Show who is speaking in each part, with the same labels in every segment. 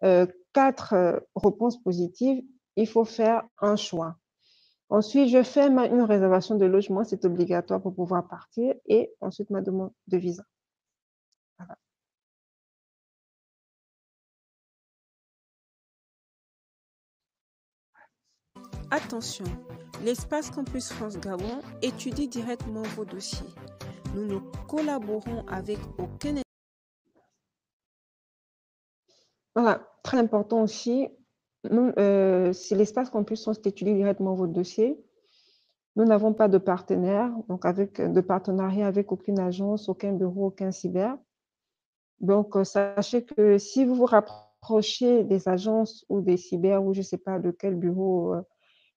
Speaker 1: 4 réponses positives, il faut faire un choix. Ensuite, je fais une réservation de logement, c'est obligatoire pour pouvoir partir, et ensuite ma demande de visa. Voilà.
Speaker 2: Attention, l'espace Campus France Gabon étudie directement vos dossiers. Nous ne collaborons avec aucun...
Speaker 1: Voilà, très important aussi, si l'espace Campus France étudie directement votre dossier, nous n'avons pas de partenaire, donc de partenariat avec aucune agence, aucun bureau, aucun cyber. Donc, sachez que si vous vous rapprochez des agences ou des cyber ou je ne sais pas de quel bureau,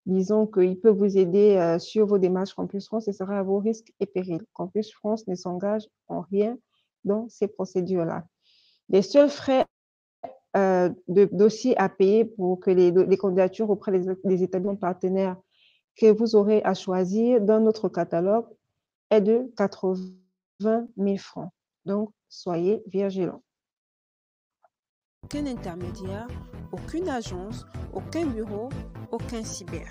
Speaker 1: disons qu'il peut vous aider sur vos démarches Campus France, ce sera à vos risques et périls. Campus France ne s'engage en rien dans ces procédures-là. Les seuls frais de dossier à payer pour que les candidatures auprès des établissements partenaires que vous aurez à choisir dans notre catalogue est de 80 000 francs. Donc, soyez vigilants.
Speaker 2: Aucun intermédiaire, aucune agence, aucun bureau, aucun cyber.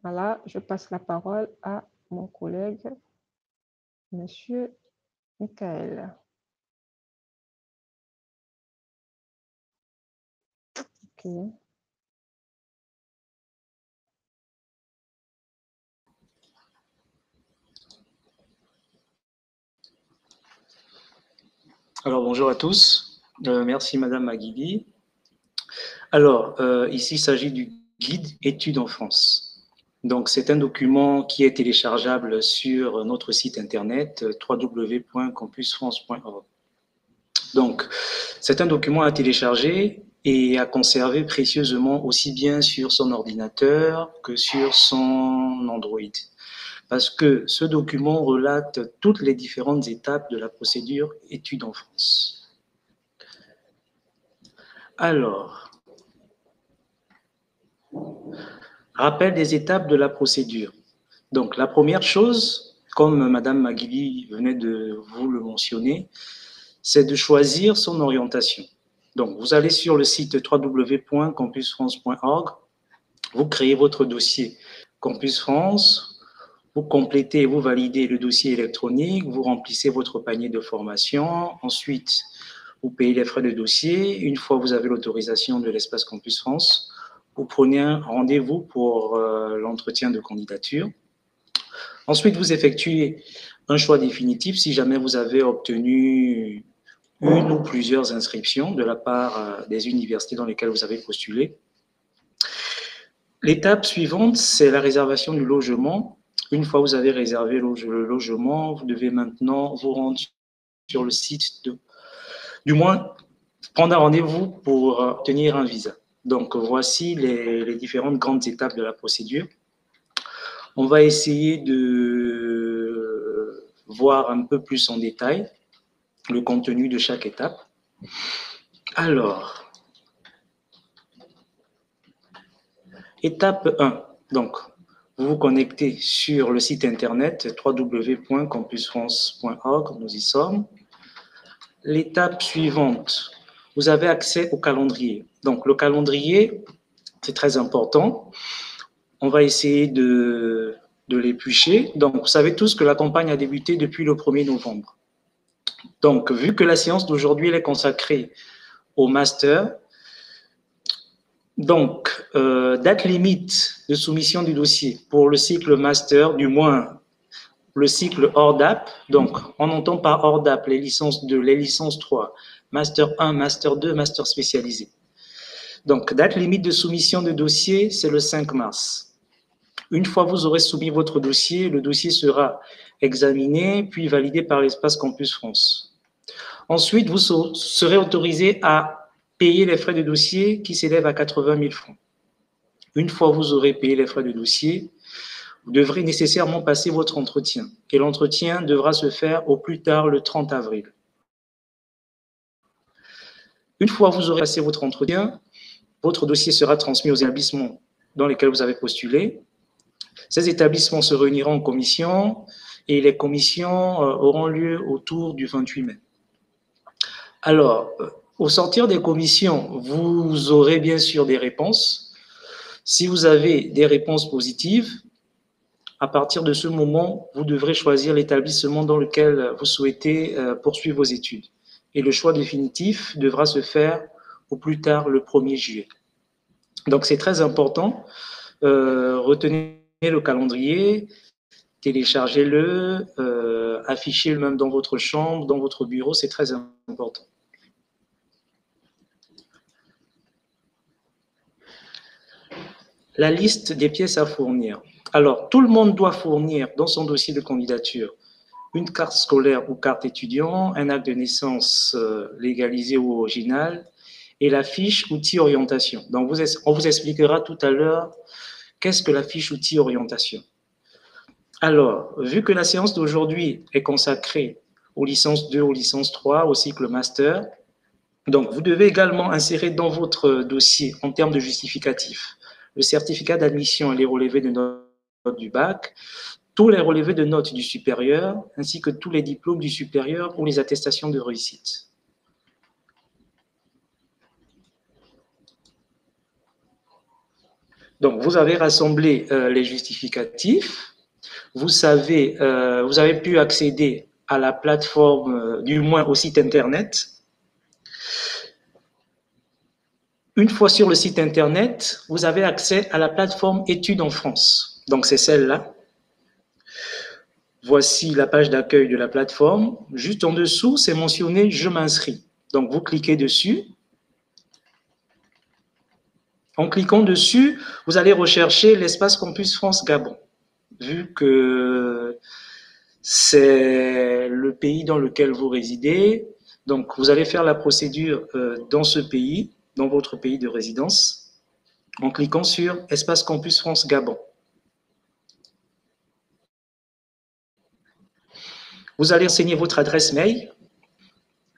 Speaker 1: Voilà, je passe la parole à mon collègue, Monsieur Michael. Okay.
Speaker 3: Alors, bonjour à tous. Merci, Madame Maguidi. Alors, ici, il s'agit du guide études en France. Donc, c'est un document qui est téléchargeable sur notre site internet www.campusfrance.org. Donc, c'est un document à télécharger et à conserver précieusement aussi bien sur son ordinateur que sur son Android. Parce que ce document relate toutes les différentes étapes de la procédure études en France. Alors, rappel des étapes de la procédure. Donc, la première chose, comme Madame Maguili venait de vous le mentionner, c'est de choisir son orientation. Donc, vous allez sur le site www.campusfrance.org, vous créez votre dossier Campus France, vous complétez et vous validez le dossier électronique, vous remplissez votre panier de formation, ensuite, vous payez les frais de dossier. Une fois que vous avez l'autorisation de l'espace Campus France, vous prenez un rendez-vous pour l'entretien de candidature. Ensuite, vous effectuez un choix définitif si jamais vous avez obtenu une ou plusieurs inscriptions de la part des universités dans lesquelles vous avez postulé. L'étape suivante, c'est la réservation du logement. Une fois que vous avez réservé le logement, vous devez maintenant vous rendre sur le site, du moins prendre un rendez-vous pour obtenir un visa. Donc, voici les différentes grandes étapes de la procédure. On va essayer de voir un peu plus en détail le contenu de chaque étape. Alors, étape 1. Donc, vous vous connectez sur le site internet www.campusfrance.org, nous y sommes. L'étape suivante, vous avez accès au calendrier. Donc, le calendrier, c'est très important. On va essayer de l'éplucher. Donc, vous savez tous que la campagne a débuté depuis le 1er novembre. Donc, vu que la séance d'aujourd'hui est consacrée au master, donc, date limite de soumission du dossier pour le cycle master, du moins le cycle hors DAP. Donc, on entend par hors DAP les licences 2, les licences 3, master 1, master 2, master spécialisé. Donc, date limite de soumission de dossier, c'est le 5 mars. Une fois que vous aurez soumis votre dossier, le dossier sera examiné puis validé par l'espace Campus France. Ensuite, vous serez autorisé à payer les frais de dossier qui s'élèvent à 80 000 francs. Une fois que vous aurez payé les frais de dossier, vous devrez nécessairement passer votre entretien. Et l'entretien devra se faire au plus tard le 30 avril. Une fois que vous aurez passé votre entretien, votre dossier sera transmis aux établissements dans lesquels vous avez postulé. Ces établissements se réuniront en commission et les commissions auront lieu autour du 28 mai. Alors, au sortir des commissions, vous aurez bien sûr des réponses. Si vous avez des réponses positives, à partir de ce moment, vous devrez choisir l'établissement dans lequel vous souhaitez poursuivre vos études. Et le choix définitif devra se faire au plus tard le 1er juillet. Donc, c'est très important. Retenez le calendrier, téléchargez-le, affichez-le même dans votre chambre, dans votre bureau, c'est très important. La liste des pièces à fournir. Alors, tout le monde doit fournir dans son dossier de candidature une carte scolaire ou carte étudiant, un acte de naissance légalisé ou original et la fiche outil orientation. Donc, on vous expliquera tout à l'heure qu'est-ce que la fiche outil orientation. Alors, vu que la séance d'aujourd'hui est consacrée aux licences 2, aux licences 3, au cycle master, donc vous devez également insérer dans votre dossier, en termes de justificatif, le certificat d'admission et les relevés de notes du bac, tous les relevés de notes du supérieur, ainsi que tous les diplômes du supérieur ou les attestations de réussite. Donc, vous avez rassemblé les justificatifs. Vous avez pu accéder à la plateforme, du moins au site Internet. Une fois sur le site Internet, vous avez accès à la plateforme Études en France. Donc, c'est celle-là. Voici la page d'accueil de la plateforme. Juste en dessous, c'est mentionné « Je m'inscris ». Donc, vous cliquez dessus. En cliquant dessus, vous allez rechercher l'espace Campus France Gabon. Vu que c'est le pays dans lequel vous résidez, donc vous allez faire la procédure dans ce pays, dans votre pays de résidence, en cliquant sur Espace Campus France Gabon. Vous allez renseigner votre adresse mail.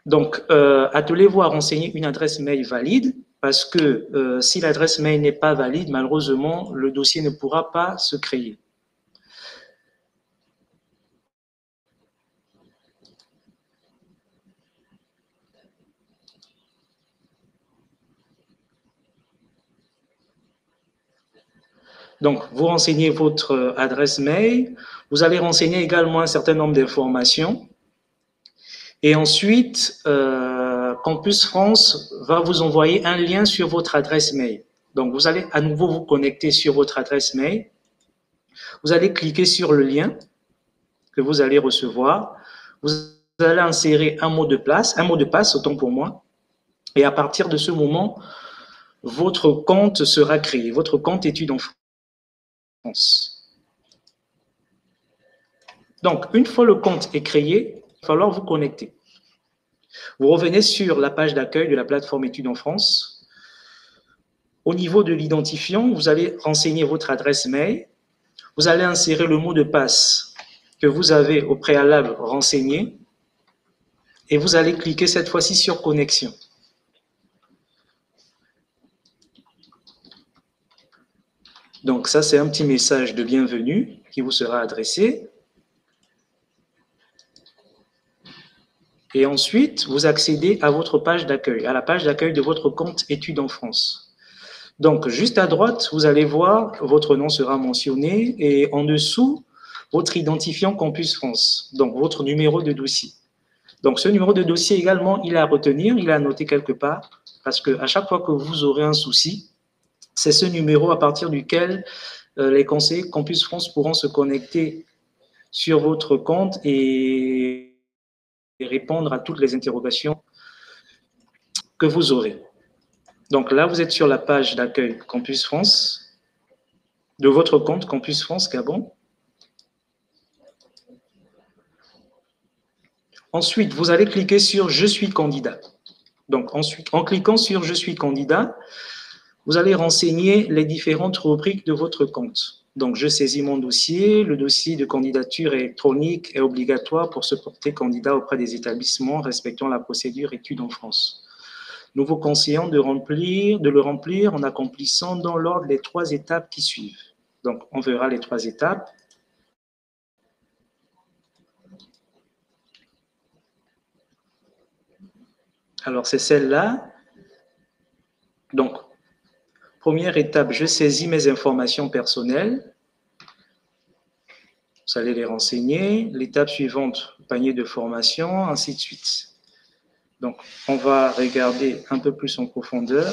Speaker 3: Donc, attelez-vous à renseigner une adresse mail valide, parce que si l'adresse mail n'est pas valide, malheureusement, le dossier ne pourra pas se créer. Donc, vous renseignez votre adresse mail, vous allez renseigner également un certain nombre d'informations. Et ensuite, Campus France va vous envoyer un lien sur votre adresse mail. Donc, vous allez à nouveau vous connecter sur votre adresse mail. Vous allez cliquer sur le lien que vous allez recevoir. Vous allez insérer un mot de passe, autant pour moi. Et à partir de ce moment, votre compte sera créé, votre compte études en France. Donc, une fois le compte est créé, il va falloir vous connecter. Vous revenez sur la page d'accueil de la plateforme Études en France. Au niveau de l'identifiant, vous allez renseigner votre adresse mail. Vous allez insérer le mot de passe que vous avez au préalable renseigné. Et vous allez cliquer cette fois-ci sur Connexion. Donc ça, c'est un petit message de bienvenue qui vous sera adressé. Et ensuite, vous accédez à votre page d'accueil, à la page d'accueil de votre compte Études en France. Donc, juste à droite, vous allez voir, votre nom sera mentionné et en dessous, votre identifiant Campus France, donc votre numéro de dossier. Donc, ce numéro de dossier également, il est à retenir, il est à noter quelque part, parce qu'à chaque fois que vous aurez un souci, c'est ce numéro à partir duquel les conseillers Campus France pourront se connecter sur votre compte et répondre à toutes les interrogations que vous aurez. Donc là, vous êtes sur la page d'accueil Campus France, de votre compte Campus France Gabon. Ensuite, vous allez cliquer sur « Je suis candidat ». Donc ensuite, en cliquant sur « Je suis candidat », vous allez renseigner les différentes rubriques de votre compte. Donc, je saisis mon dossier. Le dossier de candidature électronique est obligatoire pour se porter candidat auprès des établissements respectant la procédure Études en France. Nous vous conseillons de le remplir en accomplissant dans l'ordre les 3 étapes qui suivent. Donc, on verra les 3 étapes. Alors, c'est celle-là. Donc, première étape, je saisis mes informations personnelles. Vous allez les renseigner. L'étape suivante, panier de formation, ainsi de suite. Donc, on va regarder un peu plus en profondeur.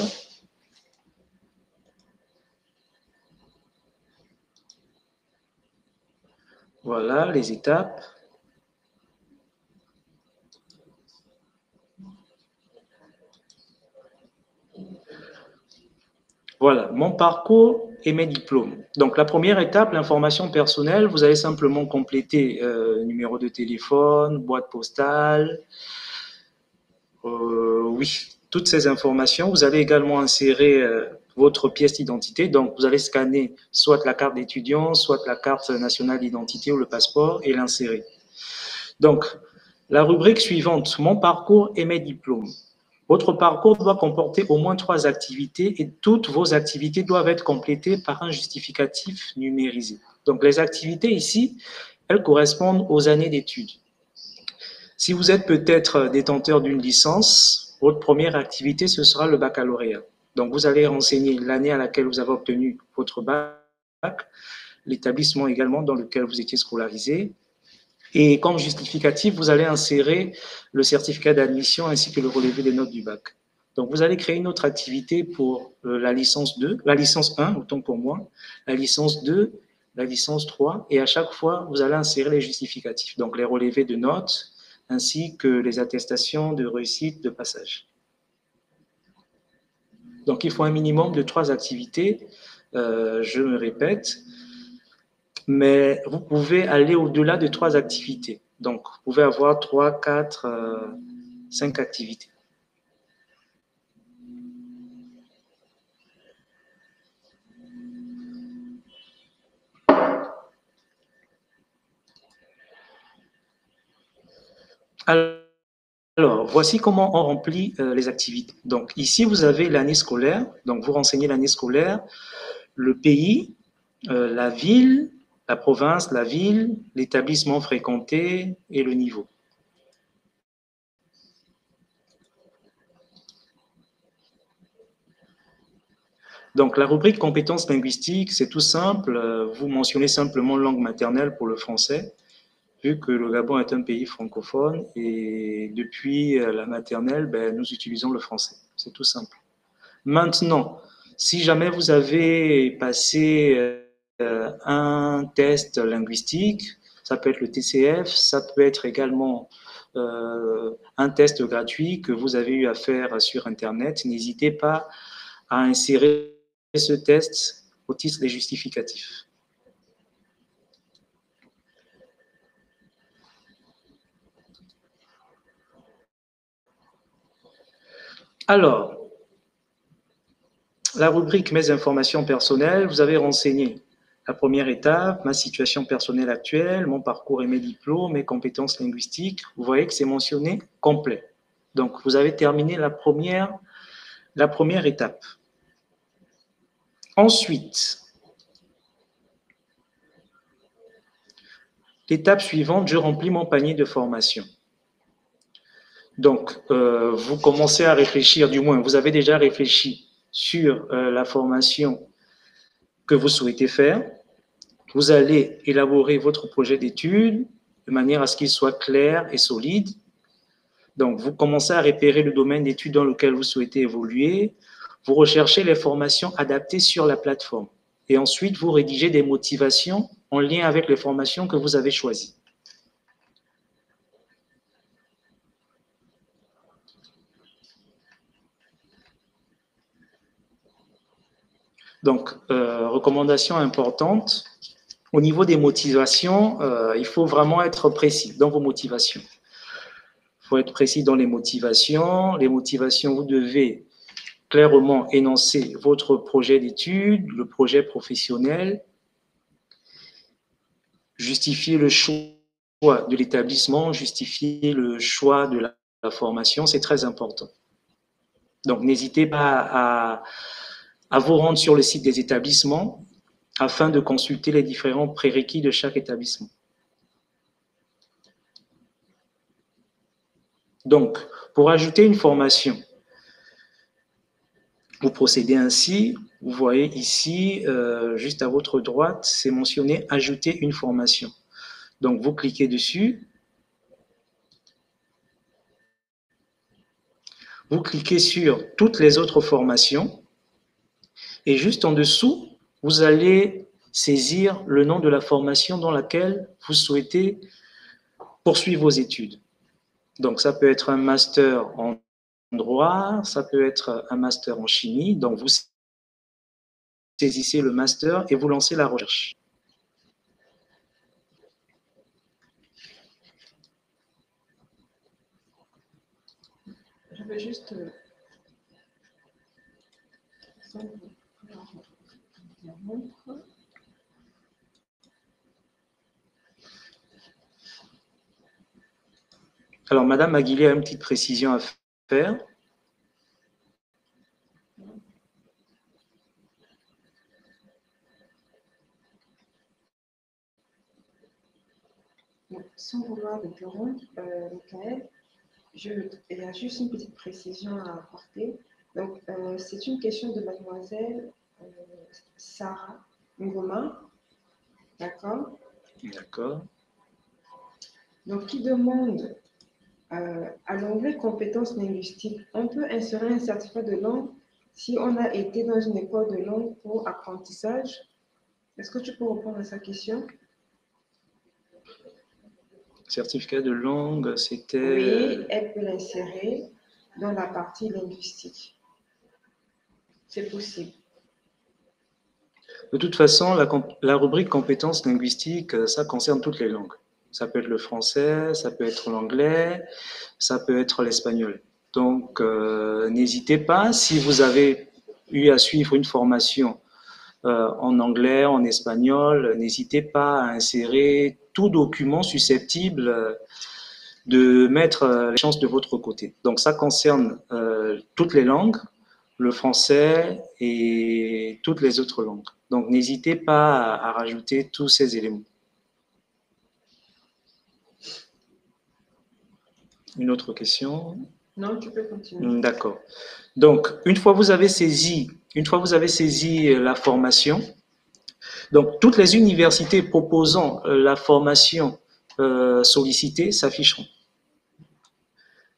Speaker 3: Voilà les étapes. Voilà, mon parcours et mes diplômes. Donc, la première étape, l'information personnelle, vous allez simplement compléter numéro de téléphone, boîte postale, oui, toutes ces informations. Vous allez également insérer votre pièce d'identité. Donc, vous allez scanner soit la carte d'étudiant, soit la carte nationale d'identité ou le passeport et l'insérer. Donc, la rubrique suivante, mon parcours et mes diplômes. Votre parcours doit comporter au moins 3 activités et toutes vos activités doivent être complétées par un justificatif numérisé. Donc, les activités ici, elles correspondent aux années d'études. Si vous êtes peut-être détenteur d'une licence, votre première activité, ce sera le baccalauréat. Donc, vous allez renseigner l'année à laquelle vous avez obtenu votre bac, l'établissement également dans lequel vous étiez scolarisé. Et comme justificatif, vous allez insérer le certificat d'admission ainsi que le relevé des notes du bac. Donc, vous allez créer une autre activité pour la licence 2, la licence 1, autant pour moi, la licence 2, la licence 3, et à chaque fois, vous allez insérer les justificatifs, donc les relevés de notes, ainsi que les attestations de réussite de passage. Donc, il faut un minimum de 3 activités, je me répète, mais vous pouvez aller au-delà de 3 activités. Donc, vous pouvez avoir 3, 4, 5 activités. Alors, voici comment on remplit les activités. Donc, ici, vous avez l'année scolaire. Donc, vous renseignez l'année scolaire, le pays, la ville, la province, la ville, l'établissement fréquenté et le niveau. Donc, la rubrique compétences linguistiques, c'est tout simple. Vous mentionnez simplement langue maternelle pour le français, vu que le Gabon est un pays francophone et depuis la maternelle, ben, nous utilisons le français. C'est tout simple. Maintenant, si jamais vous avez passé un test linguistique, ça peut être le TCF, ça peut être également un test gratuit que vous avez eu à faire sur Internet. N'hésitez pas à insérer ce test au titre des justificatifs. Alors, la rubrique « Mes informations personnelles », vous avez renseigné la première étape, ma situation personnelle actuelle, mon parcours et mes diplômes, mes compétences linguistiques. Vous voyez que c'est mentionné complet. Donc, vous avez terminé la première étape. Ensuite, l'étape suivante, je remplis mon panier de formation. Donc, vous commencez à réfléchir, du moins, vous avez déjà réfléchi sur la formation que vous souhaitez faire. Vous allez élaborer votre projet d'études de manière à ce qu'il soit clair et solide. Donc, vous commencez à repérer le domaine d'études dans lequel vous souhaitez évoluer. Vous recherchez les formations adaptées sur la plateforme. Et ensuite, vous rédigez des motivations en lien avec les formations que vous avez choisies. Donc, recommandation importante, au niveau des motivations, il faut vraiment être précis dans vos motivations. Il faut être précis dans les motivations. Les motivations, vous devez clairement énoncer votre projet d'études, le projet professionnel, justifier le choix de l'établissement, justifier le choix de la formation, c'est très important. Donc, n'hésitez pas à vous rendre sur le site des établissements afin de consulter les différents prérequis de chaque établissement. Donc, pour ajouter une formation, vous procédez ainsi. Vous voyez ici, juste à votre droite, c'est mentionné « Ajouter une formation ». Donc, vous cliquez dessus. Vous cliquez sur « Toutes les autres formations » et juste en dessous, vous allez saisir le nom de la formation dans laquelle vous souhaitez poursuivre vos études. Donc, ça peut être un master en droit, ça peut être un master en chimie. Donc, vous saisissez le master et vous lancez la recherche.
Speaker 1: Je vais juste...
Speaker 3: Alors, Madame Aguilé a une petite précision à faire.
Speaker 1: Sans vouloir interrompre, Michael, il y a juste une petite précision à apporter. Donc, c'est une question de mademoiselle Sarah Ngoma, d'accord?
Speaker 3: D'accord.
Speaker 1: Donc, qui demande à l'onglet compétences linguistiques, on peut insérer un certificat de langue si on a été dans une école de langue pour apprentissage. Est-ce que tu peux répondre à sa question?
Speaker 3: Certificat de langue, c'était...
Speaker 1: Oui, elle peut l'insérer dans la partie linguistique. C'est possible.
Speaker 3: De toute façon, la rubrique compétences linguistiques, ça concerne toutes les langues. Ça peut être le français, ça peut être l'anglais, ça peut être l'espagnol. Donc, n'hésitez pas, si vous avez eu à suivre une formation en anglais, en espagnol, n'hésitez pas à insérer tout document susceptible de mettre les chances de votre côté. Donc, ça concerne toutes les langues, le français et toutes les autres langues. Donc, n'hésitez pas à rajouter tous ces éléments. Une autre question?
Speaker 1: Non, tu peux continuer.
Speaker 3: D'accord. Donc, une fois vous avez saisi la formation, donc toutes les universités proposant la formation sollicitée s'afficheront.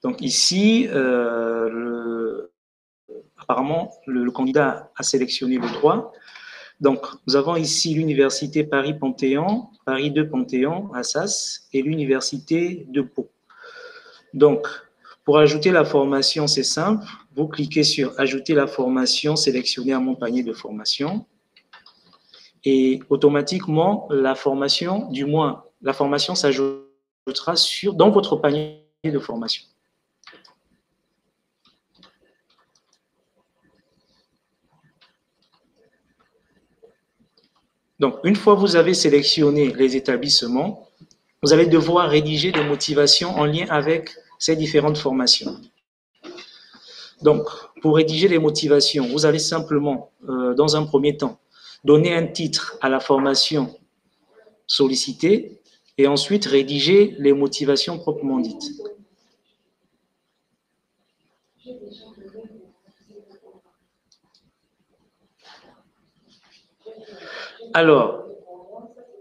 Speaker 3: Donc ici, apparemment, le candidat a sélectionné le droit. Donc, nous avons ici l'université Paris-Panthéon, Paris 2 Panthéon, Assas, et l'université de Pau. Donc, pour ajouter la formation, c'est simple. Vous cliquez sur « Ajouter la formation » sélectionnée à mon panier de formation. Et automatiquement, la formation s'ajoutera dans votre panier de formation. Donc, une fois que vous avez sélectionné les établissements, vous allez devoir rédiger des motivations en lien avec ces différentes formations. Donc, pour rédiger les motivations, vous allez simplement, dans un premier temps, donner un titre à la formation sollicitée et ensuite rédiger les motivations proprement dites. Alors,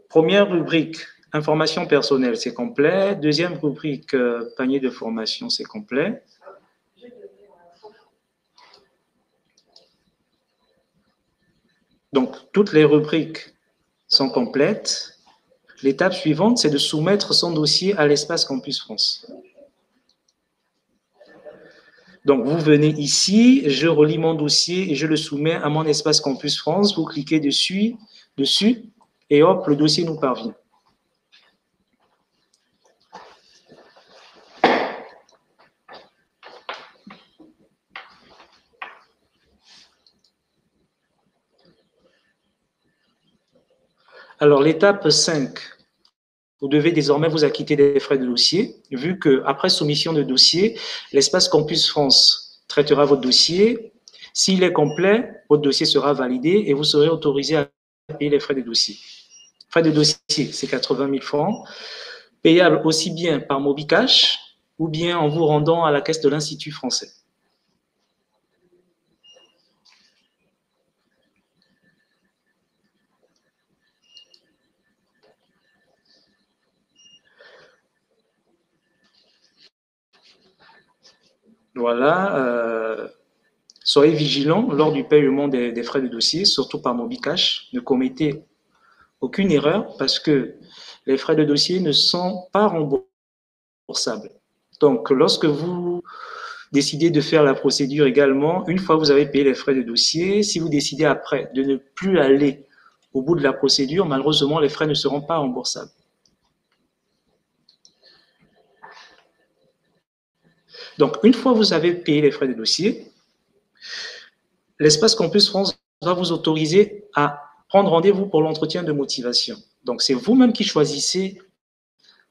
Speaker 3: première rubrique, information personnelle, c'est complet. Deuxième rubrique, panier de formation, c'est complet. Donc, toutes les rubriques sont complètes. L'étape suivante, c'est de soumettre son dossier à l'espace Campus France. Donc, vous venez ici, je relis mon dossier et je le soumets à mon espace Campus France. Vous cliquez dessus et hop, le dossier nous parvient. Alors, l'étape 5, vous devez désormais vous acquitter des frais de dossier, vu qu'après soumission de dossier, l'espace Campus France traitera votre dossier. S'il est complet, votre dossier sera validé et vous serez autorisé à payer les frais de dossier. Frais de dossier, c'est 80 000 francs, payable aussi bien par Mobicash ou bien en vous rendant à la caisse de l'Institut français. Voilà, soyez vigilants lors du paiement des frais de dossier, surtout par MobiCash. Ne commettez aucune erreur parce que les frais de dossier ne sont pas remboursables. Donc, lorsque vous décidez de faire la procédure également, une fois que vous avez payé les frais de dossier, si vous décidez après de ne plus aller au bout de la procédure, malheureusement, les frais ne seront pas remboursables. Donc, une fois que vous avez payé les frais de dossier, l'Espace Campus France va vous autoriser à prendre rendez-vous pour l'entretien de motivation. Donc, c'est vous-même qui choisissez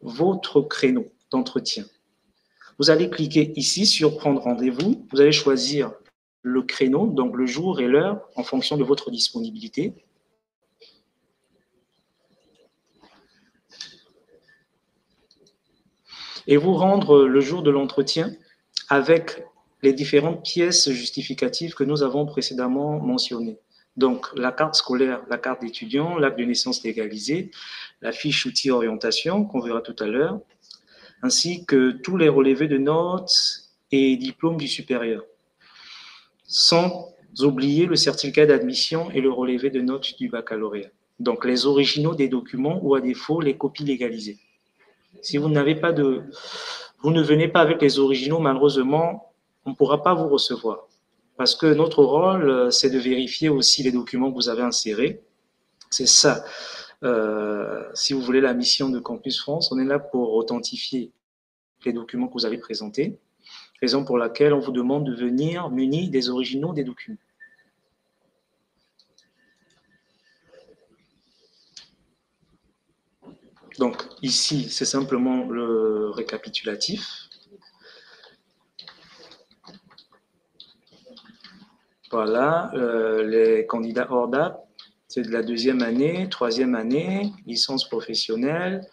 Speaker 3: votre créneau d'entretien. Vous allez cliquer ici sur prendre rendez-vous. Vous allez choisir le créneau, donc le jour et l'heure en fonction de votre disponibilité. Et vous rendre le jour de l'entretien avec les différentes pièces justificatives que nous avons précédemment mentionnées. Donc, la carte scolaire, la carte d'étudiant, l'acte de naissance légalisé, la fiche outil orientation qu'on verra tout à l'heure, ainsi que tous les relevés de notes et diplômes du supérieur, sans oublier le certificat d'admission et le relevé de notes du baccalauréat. Donc, les originaux des documents ou à défaut, les copies légalisées. Si vous n'avez pas vous ne venez pas avec les originaux, malheureusement, on ne pourra pas vous recevoir. Parce que notre rôle, c'est de vérifier aussi les documents que vous avez insérés. C'est ça. Si vous voulez la mission de Campus France, on est là pour authentifier les documents que vous avez présentés, raison pour laquelle on vous demande de venir muni des originaux des documents. Donc ici, c'est simplement le récapitulatif. Voilà, les candidats ORDAP, c'est de la 2e année, 3e année, licence professionnelle,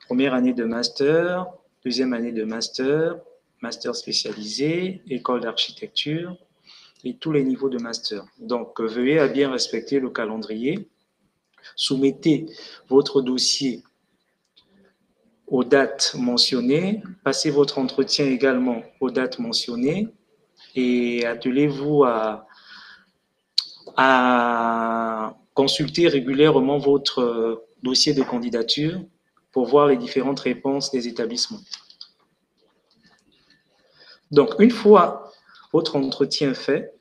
Speaker 3: première année de master, 2e année de master, master spécialisé, école d'architecture et tous les niveaux de master. Donc, veuillez à bien respecter le calendrier. Soumettez votre dossier aux dates mentionnées, passez votre entretien également aux dates mentionnées et attelez-vous à consulter régulièrement votre dossier de candidature pour voir les différentes réponses des établissements. Donc, une fois votre entretien fait,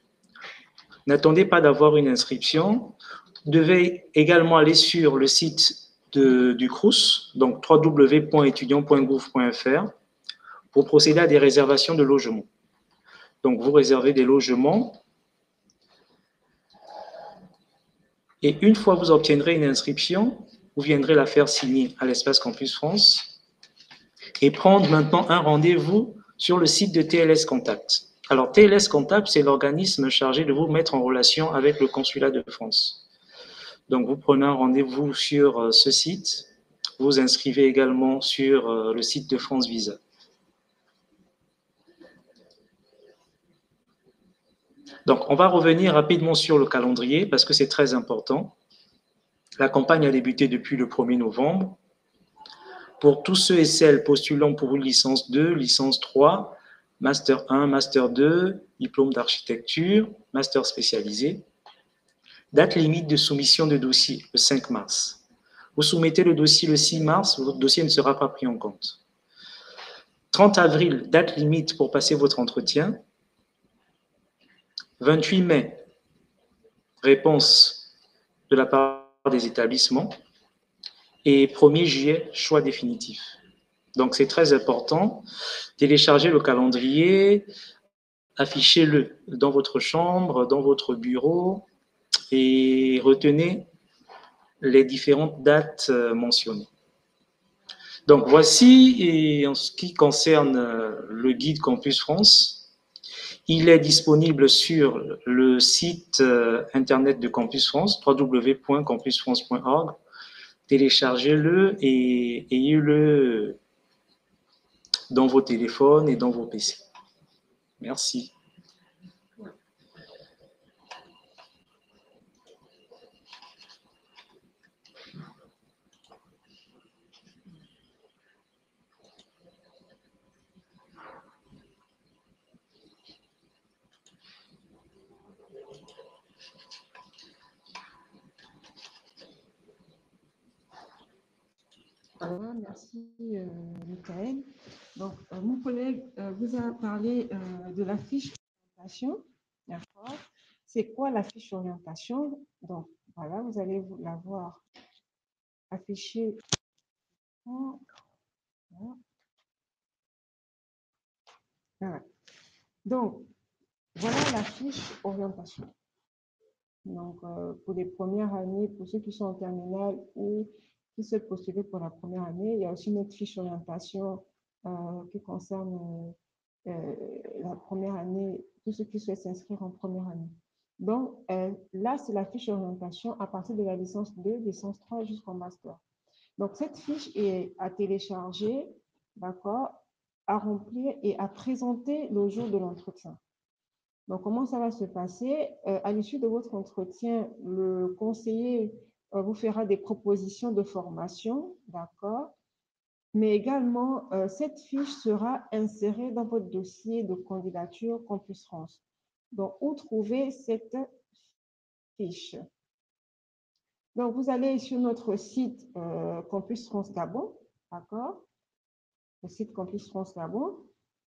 Speaker 3: n'attendez pas d'avoir une inscription. Vous devez également aller sur le site du CRUS, donc www.étudiant.gouv.fr, pour procéder à des réservations de logements. Donc, vous réservez des logements et une fois que vous obtiendrez une inscription, vous viendrez la faire signer à l'Espace Campus France et prendre maintenant un rendez-vous sur le site de TLS Contact. Alors, TLS Contact, c'est l'organisme chargé de vous mettre en relation avec le Consulat de France. Donc, vous prenez un rendez-vous sur ce site. Vous vous inscrivez également sur le site de France Visa. Donc, on va revenir rapidement sur le calendrier parce que c'est très important. La campagne a débuté depuis le 1er novembre. Pour tous ceux et celles postulant pour une licence 2, licence 3, Master 1, Master 2, diplôme d'architecture, Master spécialisé. Date limite de soumission de dossier, le 5 mars. Vous soumettez le dossier le 6 mars, votre dossier ne sera pas pris en compte. 30 avril, date limite pour passer votre entretien. 28 mai, réponse de la part des établissements. Et 1er juillet, choix définitif. Donc, c'est très important. Téléchargez le calendrier, affichez-le dans votre chambre, dans votre bureau et retenez les différentes dates mentionnées. Donc, voici, et en ce qui concerne le guide Campus France, il est disponible sur le site internet de Campus France, www.campusfrance.org. Téléchargez-le et ayez-le dans vos téléphones et dans vos PC. Merci.
Speaker 1: Voilà, merci Michael. Donc, mon collègue vous a parlé de la fiche d'orientation. D'accord. C'est quoi la fiche d'orientation? Donc, voilà, vous allez la voir affichée. Voilà. Donc, voilà la fiche orientation. Donc, pour les premières années, pour ceux qui sont en terminale ou qui souhaitent postuler pour la première année, il y a aussi une autre fiche d'orientation qui concerne la première année, tous ceux qui souhaitent s'inscrire en première année. Donc, là, c'est la fiche d'orientation à partir de la licence 2, licence 3 jusqu'au master. Donc, cette fiche est à télécharger, d'accord, à remplir et à présenter le jour de l'entretien. Donc, comment ça va se passer? À l'issue de votre entretien, le conseiller vous fera des propositions de formation, d'accord? Mais également, cette fiche sera insérée dans votre dossier de candidature Campus France. Donc, où trouver cette fiche? Donc, vous allez sur notre site Campus France Gabon, d'accord? Le site Campus France Gabon,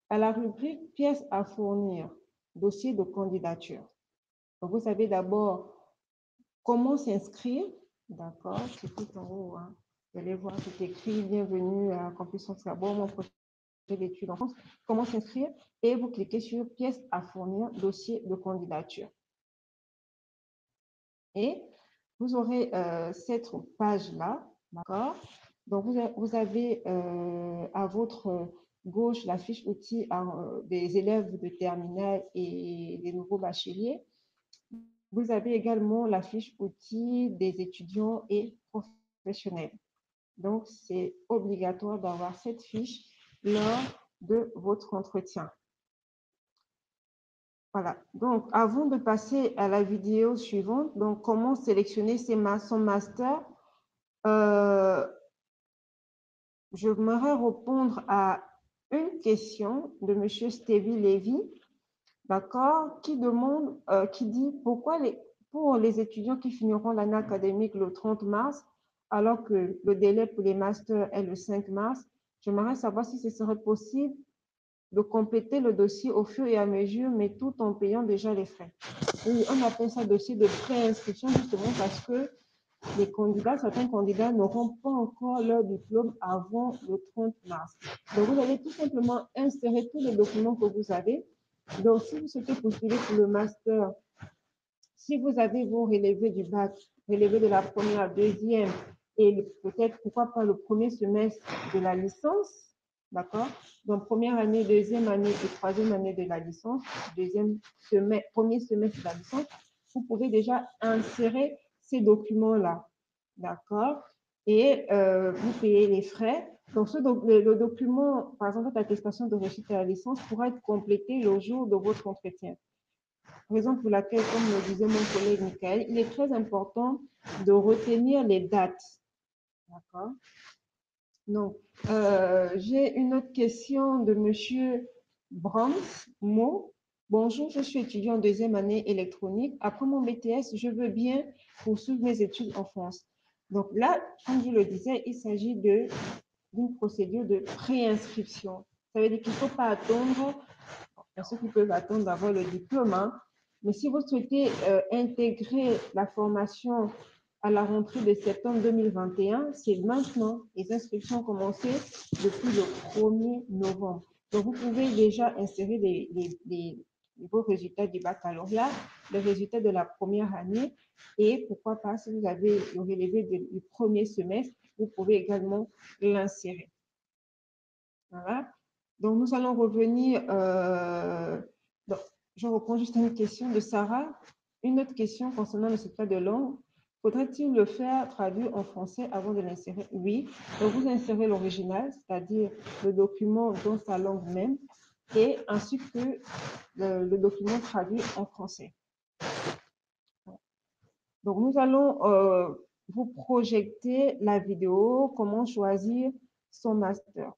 Speaker 1: à la rubrique pièces à fournir, dossier de candidature. Donc, vous savez d'abord comment s'inscrire, d'accord? C'est tout en haut, hein. Vous allez voir, c'est écrit bienvenue à Campus France Gabon, mon projet d'études en France. Comment s'inscrire? Et vous cliquez sur pièces à fournir, dossier de candidature. Et vous aurez cette page-là, d'accord? Donc, vous avez à votre gauche la fiche outils des élèves de terminale et des nouveaux bacheliers. Vous avez également la fiche outils des étudiants et professionnels. Donc, c'est obligatoire d'avoir cette fiche lors de votre entretien. Voilà. Donc, avant de passer à la vidéo suivante, donc comment sélectionner son master, j'aimerais répondre à une question de M. Stevie Lévy, d'accord, qui demande, qui dit pourquoi pour les étudiants qui finiront l'année académique le 30 mars, alors que le délai pour les masters est le 5 mars, j'aimerais savoir si ce serait possible de compléter le dossier au fur et à mesure, mais tout en payant déjà les frais. Et on appelle ça dossier de préinscription justement parce que les candidats, certains candidats n'auront pas encore leur diplôme avant le 30 mars. Donc, vous allez tout simplement insérer tous les documents que vous avez. Donc, si vous souhaitez postuler pour le master, si vous avez vos relevés du bac, relevés de la première, deuxième, et peut-être, pourquoi pas, le premier semestre de la licence, d'accord? Donc, première année, deuxième année et troisième année de la licence, premier semestre de la licence, vous pouvez déjà insérer ces documents-là, d'accord? Et vous payez les frais. Donc, le document, par exemple, l'attestation de réussite à la licence pourra être complété le jour de votre entretien. Raison pour laquelle, comme le disait mon collègue Michael, il est très important de retenir les dates. D'accord? Donc, j'ai une autre question de M. Brahms. Bonjour, je suis étudiant en deuxième année électronique. Après mon BTS, je veux bien poursuivre mes études en France. Donc là, comme je le disais, il s'agit d'une procédure de préinscription. Ça veut dire qu'il ne faut pas attendre, il y a ceux qui peuvent attendre d'avoir le diplôme, hein. Mais si vous souhaitez intégrer la formation à la rentrée de septembre 2021, c'est maintenant. Les inscriptions ont commencé depuis le 1er novembre. Donc, vous pouvez déjà insérer vos résultats du baccalauréat, les résultats de la première année et pourquoi pas, si vous avez le relevé du premier semestre, vous pouvez également l'insérer. Voilà. Donc, nous allons revenir. Donc, je reprends juste une question de Sarah. Une autre question concernant le secteur de langue. Faudrait-il le faire traduire en français avant de l'insérer? Oui. Donc, vous insérez l'original, c'est-à-dire le document dans sa langue même, et ainsi que le document traduit en français. Donc, nous allons vous projeter la vidéo, comment choisir son master.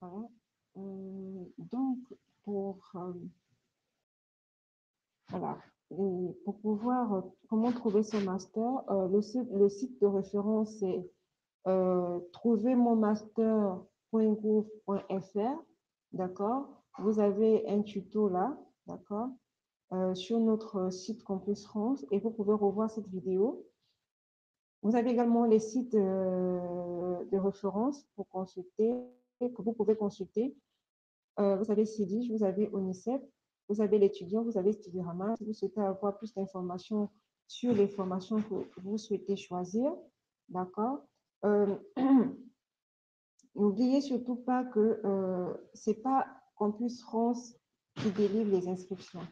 Speaker 1: Voilà. Donc, voilà. Et pour pouvoir, comment trouver son master, le site de référence, c'est trouvermonmaster.gouv.fr, d'accord? Vous avez un tuto là, d'accord? Sur notre site Campus France et vous pouvez revoir cette vidéo. Vous avez également les sites de référence pour consulter, que vous pouvez consulter. Vous avez CIDIGE, vous avez ONICEF, vous avez l'étudiant, vous avez Studyrama. Si vous souhaitez avoir plus d'informations sur les formations que vous souhaitez choisir, d'accord? N'oubliez surtout pas que ce n'est pas Campus France qui délivre les inscriptions.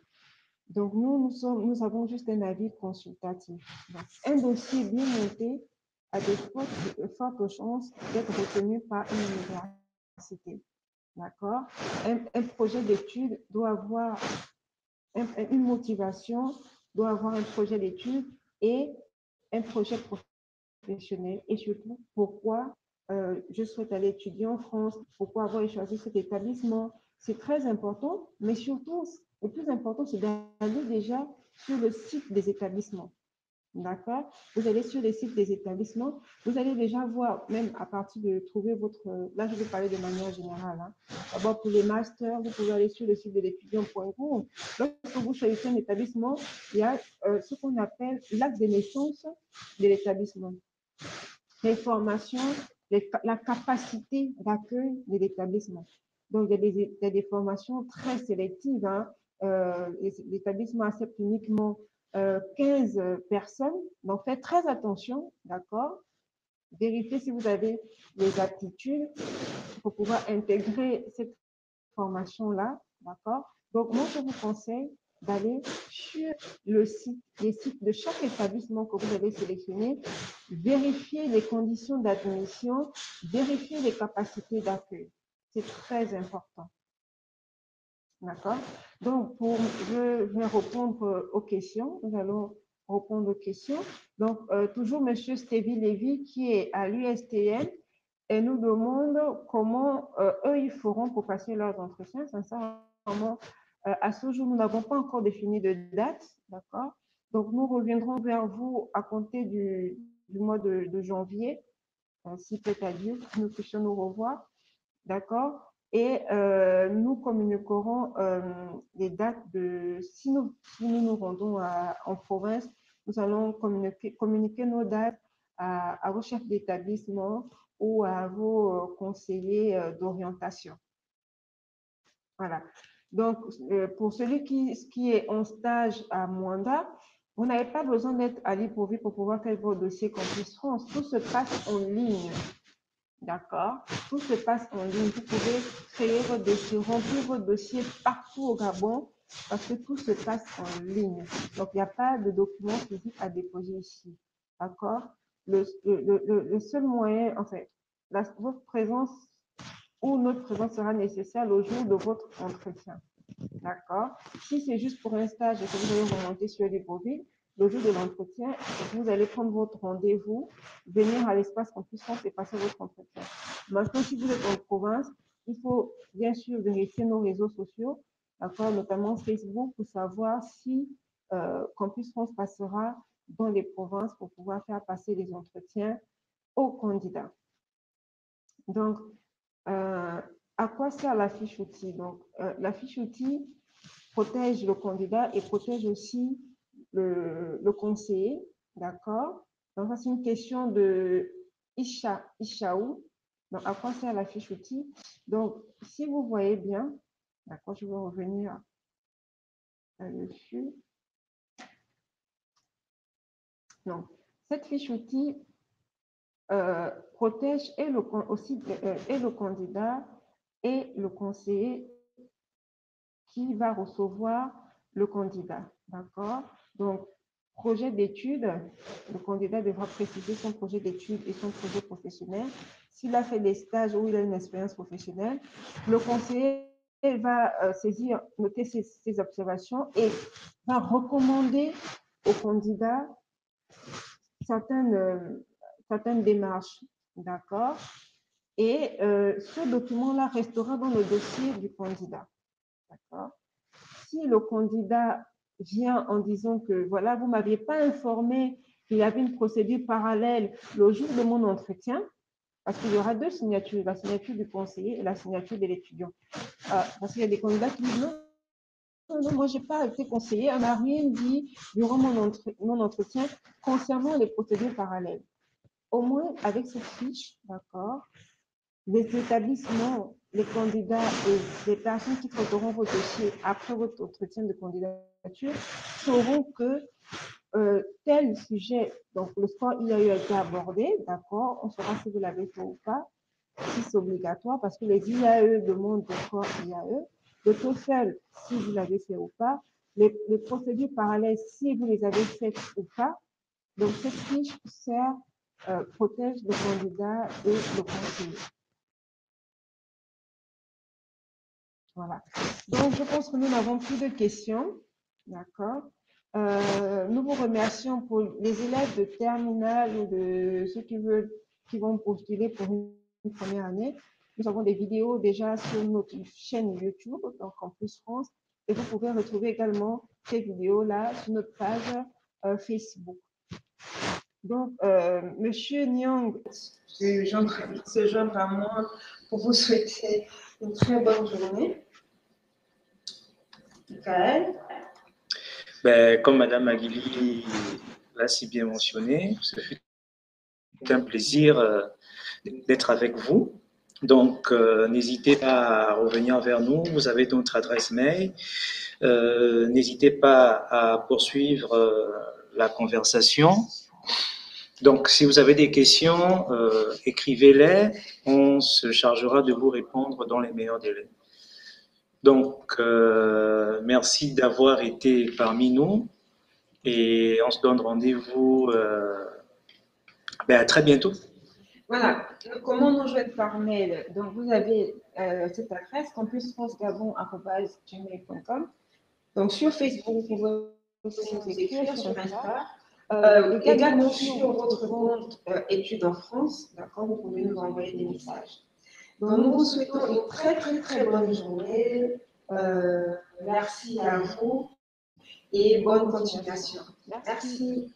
Speaker 1: Donc, nous avons juste un avis consultatif. Donc, un dossier bien monté a de fortes chances d'être retenu par une université. D'accord? Un projet d'étude doit avoir une motivation, doit avoir un projet d'étude et un projet professionnel. Et surtout, pourquoi je souhaite aller étudier en France, pourquoi avoir choisi cet établissement. C'est très important, mais surtout, le plus important, c'est d'aller déjà sur le site des établissements. D'accord? Vous allez sur les sites des établissements, vous allez déjà voir, même à partir de trouver votre... Là, je vais parler de manière générale. Hein. D'abord, pour les masters, vous pouvez aller sur le site de l'étudiant.gouv. Lorsque vous choisissez un établissement, il y a ce qu'on appelle l'acte de naissance de l'établissement. Les formations, la capacité d'accueil de l'établissement. Donc, il y a des formations très sélectives. Hein. L'établissement accepte uniquement 15 personnes. Donc, faites très attention, d'accord? Vérifiez si vous avez les aptitudes pour pouvoir intégrer cette formation-là, d'accord? Donc, moi, je vous conseille d'aller sur les sites de chaque établissement que vous avez sélectionné, vérifier les conditions d'admission, vérifier les capacités d'accueil. C'est très important. D'accord? Donc, je vais répondre aux questions. Nous allons répondre aux questions. Donc, toujours M. Stevie Lévy, qui est à l'USTN, et nous demande comment eux, ils feront pour passer leurs entretiens. Sincèrement, à ce jour, nous n'avons pas encore défini de date. D'accord? Donc, nous reviendrons vers vous à compter du mois de janvier, si peut-être nous puissions nous revoir. D'accord? Et nous communiquerons les dates de... Si nous nous rendons en province, nous allons communiquer nos dates à vos chefs d'établissement ou à vos conseillers d'orientation. Voilà. Donc, pour celui qui est en stage à Mwanda, vous n'avez pas besoin d'être à Libreville pour pouvoir faire vos dossiers Campus France. Tout se passe en ligne. D'accord? Tout se passe en ligne. Vous pouvez créer votre dossier, remplir votre dossier partout au Gabon parce que tout se passe en ligne. Donc, il n'y a pas de documents physiques à déposer ici. D'accord? Le seul moyen, en fait, votre présence ou notre présence sera nécessaire le jour de votre entretien. D'accord? Si c'est juste pour un stage et que vous allez remonter sur les profils, le jour de l'entretien, vous allez prendre votre rendez-vous, venir à l'espace Campus France et passer votre entretien. Maintenant, si vous êtes en province, il faut bien sûr vérifier nos réseaux sociaux, d'accord, notamment Facebook, pour savoir si Campus France passera dans les provinces pour pouvoir faire passer les entretiens aux candidats. Donc, à quoi sert la fiche outil? Donc, la fiche outil protège le candidat et protège aussi le conseiller, d'accord? Donc, ça, c'est une question de Ishaou. Donc, à quoi sert la fiche outil? Donc, si vous voyez bien, d'accord, je vais revenir dessus. Donc, cette fiche outil protège aussi le candidat et le conseiller qui va recevoir le candidat. D'accord? Donc, projet d'études, le candidat devra préciser son projet d'études et son projet professionnel. S'il a fait des stages ou il a une expérience professionnelle, le conseiller va saisir, noter ses observations et va recommander au candidat certaines démarches. D'accord? Et ce document-là restera dans le dossier du candidat. D'accord? Si le candidat vient en disant que, voilà, vous ne m'aviez pas informé qu'il y avait une procédure parallèle le jour de mon entretien, Parce qu'il y aura deux signatures, la signature du conseiller et la signature de l'étudiant. Parce qu'il y a des candidats qui disent non, moi, je n'ai pas été conseiller, on n'a rien dit durant mon entretien concernant les procédures parallèles. Au moins, avec cette fiche, d'accord, les établissements, les candidats et les personnes qui traiteront vos dossiers après votre entretien de candidature sauront que tel sujet, donc le score IAE a été abordé, d'accord, on saura si vous l'avez fait ou pas, si c'est obligatoire, parce que les IAE demandent le score IAE, le TOEFL, si vous l'avez fait ou pas, les procédures parallèles, si vous les avez faites ou pas. Donc, cette fiche sert, protège le candidat et le conseiller. Voilà. Donc, je pense que nous n'avons plus de questions. D'accord. Nous vous remercions pour les élèves de terminale ou de ceux qui vont postuler pour une première année. Nous avons des vidéos déjà sur notre chaîne YouTube, donc Campus France, et vous pouvez retrouver également ces vidéos-là sur notre page Facebook. Donc, Monsieur Nyang se joindre à moi pour vous souhaiter une très bonne journée. Michael.
Speaker 3: Ben, comme Madame Aguili l'a si bien mentionné, ce fut un plaisir d'être avec vous. Donc, n'hésitez pas à revenir vers nous. Vous avez notre adresse mail. N'hésitez pas à poursuivre la conversation. Donc, si vous avez des questions, écrivez-les. On se chargera de vous répondre dans les meilleurs délais. Donc, merci d'avoir été parmi nous et on se donne rendez-vous à très bientôt.
Speaker 1: Voilà, comment nous joindre par mail? Donc, vous avez cette adresse, campusfrancegabon@gmail.com. Donc, sur Facebook, vous pouvez aussi nous écrire sur Insta. Également sur votre compte Études en France, d'accord, vous pouvez nous envoyer des messages. Donc, nous vous souhaitons une très, très, très bonne journée. Merci à vous et bonne continuation. Merci.